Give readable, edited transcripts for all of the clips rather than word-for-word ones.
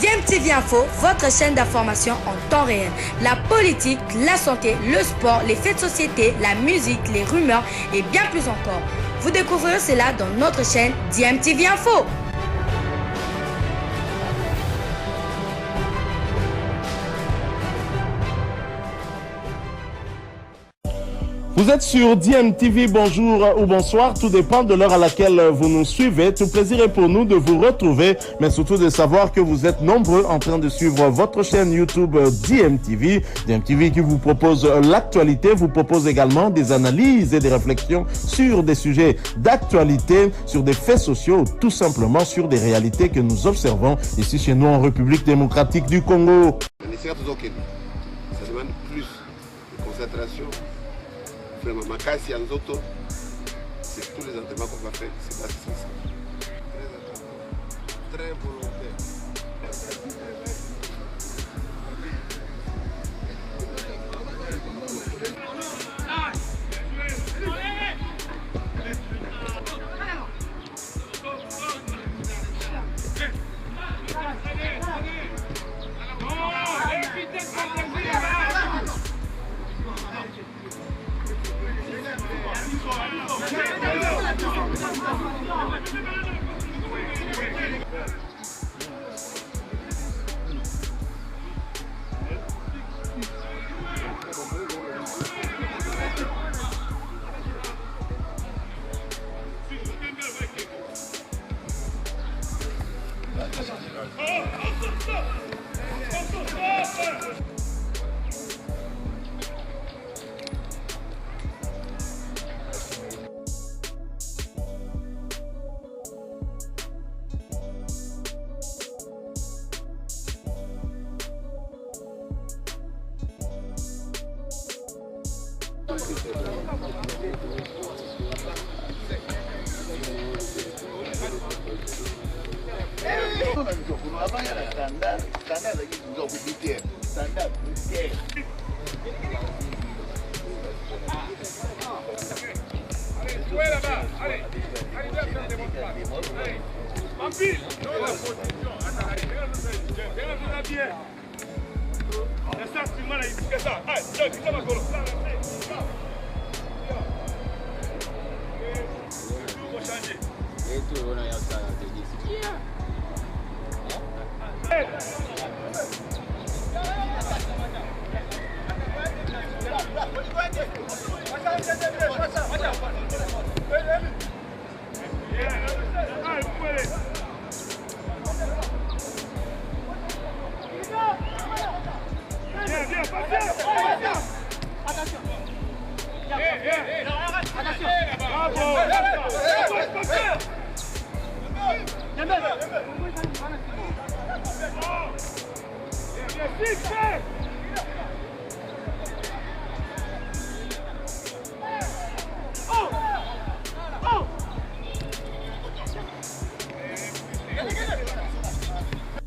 DMTV Info, votre chaîne d'information en temps réel. La politique, la santé, le sport, les faits de société, la musique, les rumeurs et bien plus encore. Vous découvrirez cela dans notre chaîne DMTV Info. Vous êtes sur DMTV, bonjour ou bonsoir, tout dépend de l'heure à laquelle vous nous suivez. Tout plaisir est pour nous de vous retrouver, mais surtout de savoir que vous êtes nombreux en train de suivre votre chaîne YouTube DMTV. DMTV qui vous propose l'actualité, vous propose également des analyses et des réflexions sur des sujets d'actualité, sur des faits sociaux, tout simplement sur des réalités que nous observons ici chez nous en République démocratique du Congo. Ça demande plus de concentration. Vraiment, Makasi et Nzoto, c'est tous les entraînements qu'on va faire, c'est pas ça. Très volontaire.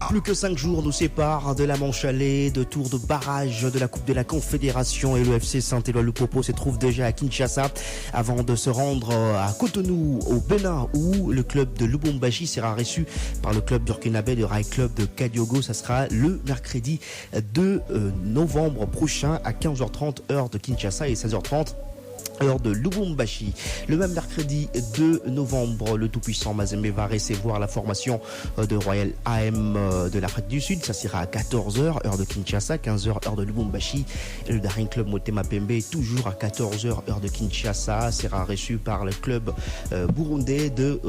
Plus que 5 jours nous séparent de la manche allée, de tour de barrage de la Coupe de la Confédération, et le FC Saint-Éloi-Lupopo se trouve déjà à Kinshasa avant de se rendre à Cotonou au Bénin où le club de Lubumbashi sera reçu par le club burkinabé de Rail Club de Kadiogo. Ça sera le mercredi 2 novembre prochain à 15h30 heure de Kinshasa et 16h30 heure de Lubumbashi. Le même mercredi 2 novembre, le tout-puissant Mazembe va recevoir la formation de Royal AM de l'Afrique du Sud. Ça sera à 14h, heure de Kinshasa, 15h, heure de Lubumbashi. Et le Daring Club Motema Pembe, toujours à 14h, heure de Kinshasa, sera reçu par le club burundais de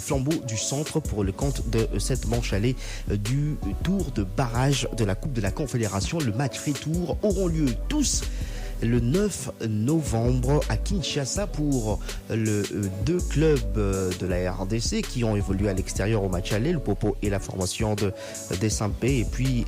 Flambeau du Centre pour le compte de cette manche allée du tour de barrage de la Coupe de la Confédération. Le match retour auront lieu tous le 9 novembre à Kinshasa pour le deux clubs de la RDC qui ont évolué à l'extérieur au match aller, le Popo et la formation de Desampé, et puis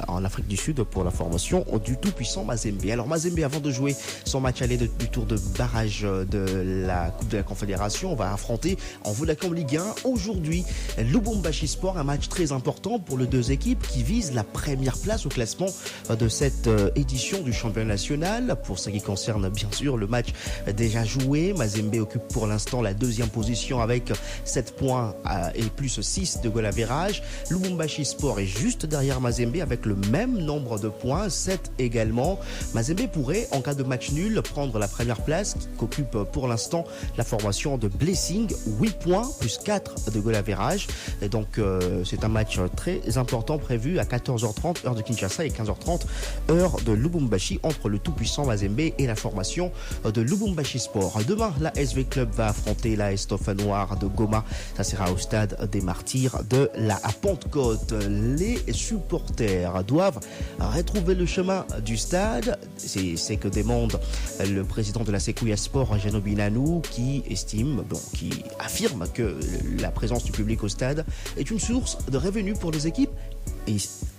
en Afrique du Sud pour la formation du tout-puissant Mazembe. Alors Mazembe, avant de jouer son match aller du tour de barrage de la Coupe de la Confédération, on va affronter en Vodacom Ligue 1 aujourd'hui Lubumbashi Sport, un match très important pour les deux équipes qui visent la première place au classement de cette édition du championnat national. finale. Pour ce qui concerne bien sûr le match déjà joué, Mazembe occupe pour l'instant la deuxième position avec 7 points et plus 6 de goal average. Lubumbashi Sport est juste derrière Mazembe avec le même nombre de points, 7 également. Mazembe pourrait, en cas de match nul, prendre la première place qu'occupe pour l'instant la formation de Blessing, 8 points plus 4 de goal average. Et donc c'est un match très important prévu à 14h30 heure de Kinshasa et 15h30 heure de Lubumbashi entre le tout-puissant Mazembe et la formation de Lubumbashi Sport. Demain, la SV Club va affronter la Estofa Noire de Goma. Ça sera au stade des Martyrs de la Pentecôte. Les supporters doivent retrouver le chemin du stade. C'est ce que demande le président de la Sekouya Sport, Jano Binanou, qui affirme que la présence du public au stade est une source de revenus pour les équipes et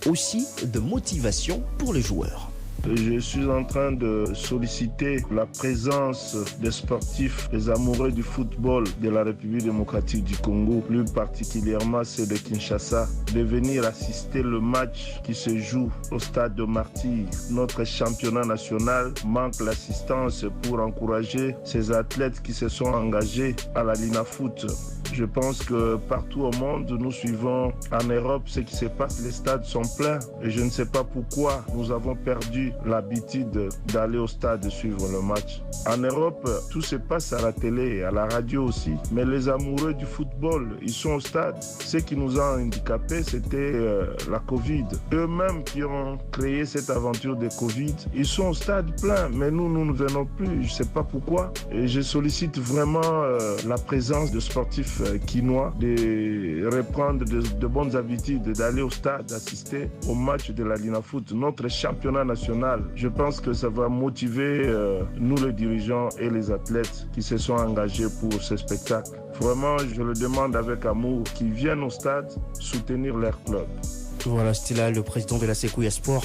aussi de motivation pour les joueurs. Je suis en train de solliciter la présence des sportifs, des amoureux du football de la République démocratique du Congo, plus particulièrement ceux de Kinshasa, de venir assister le match qui se joue au stade de Martyrs. Notre championnat national manque l'assistance pour encourager ces athlètes qui se sont engagés à la Linafoot. Je pense que partout au monde, nous suivons en Europe ce qui se passe. Les stades sont pleins et je ne sais pas pourquoi nous avons perdu l'habitude d'aller au stade suivre le match. En Europe, tout se passe à la télé et à la radio aussi. Mais les amoureux du football, ils sont au stade. Ce qui nous a handicapés, c'était la Covid. Eux-mêmes qui ont créé cette aventure de Covid, ils sont au stade plein. Mais nous ne venons plus. Je ne sais pas pourquoi. Et je sollicite vraiment la présence de sportifs quinois, de reprendre de bonnes habitudes, d'aller au stade, d'assister au match de la Linafoot, notre championnat national. Je pense que ça va motiver nous les dirigeants et les athlètes qui se sont engagés pour ce spectacle. Vraiment, je le demande avec amour qu'ils viennent au stade soutenir leur club. Voilà, c'était là le président de la Sekouya Sport,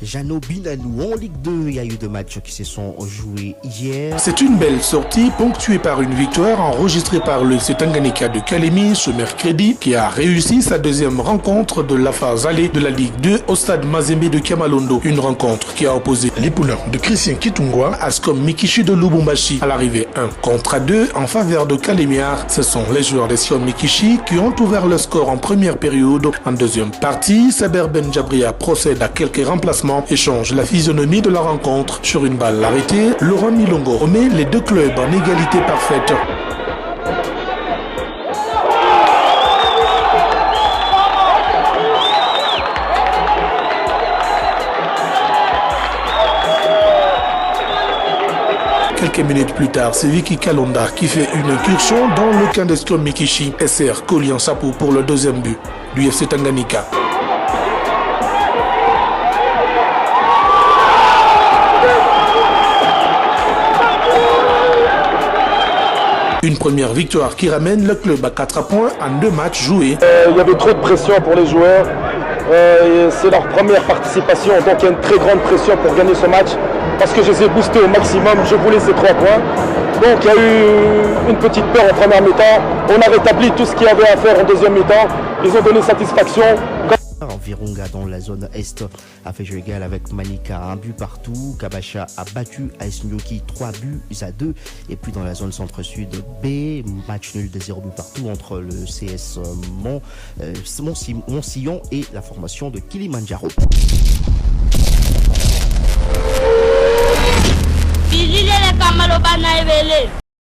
Jano Binanou. En Ligue 2, il y a eu 2 matchs qui se sont joués hier. C'est une belle sortie ponctuée par une victoire enregistrée par le FC Tanganyika de Kalemi ce mercredi, qui a réussi sa deuxième rencontre de la phase allée de la Ligue 2 au stade Mazembe de Kamalondo. Une rencontre qui a opposé les poulains de Christian Kitungwa à Scom Mikishi de Lubumbashi. À l'arrivée 1-2 en faveur de Kalemiar, ce sont les joueurs de Scom Mikishi qui ont ouvert le score en première période. En deuxième partie, Saber Benjabria procède à quelques remplacements et change la physionomie de la rencontre. Sur une balle arrêtée, Laurent Milongo remet les deux clubs en égalité parfaite. Quelques minutes plus tard, c'est Vicky Kalonda qui fait une incursion dans le camp de Scom Mikishi et sert Kolian Sapo pour le deuxième but du FC Tanganyika. Une première victoire qui ramène le club à 4 points en 2 matchs joués. Il y avait trop de pression pour les joueurs. C'est leur première participation, donc il y a une très grande pression pour gagner ce match. Parce que je les ai boostés au maximum, je voulais ces 3 points. Donc il y a eu une petite peur en première mi-temps. On a rétabli tout ce qu'il y avait à faire en deuxième mi-temps. Ils ont donné satisfaction. Virunga dans la zone Est a fait jeu égal avec Manika, 1 but partout. Kabasha a battu AS Nyoki 3-2. Et puis dans la zone Centre-Sud B, match nul de 0 but partout entre le CS Montillon et la formation de Kilimanjaro.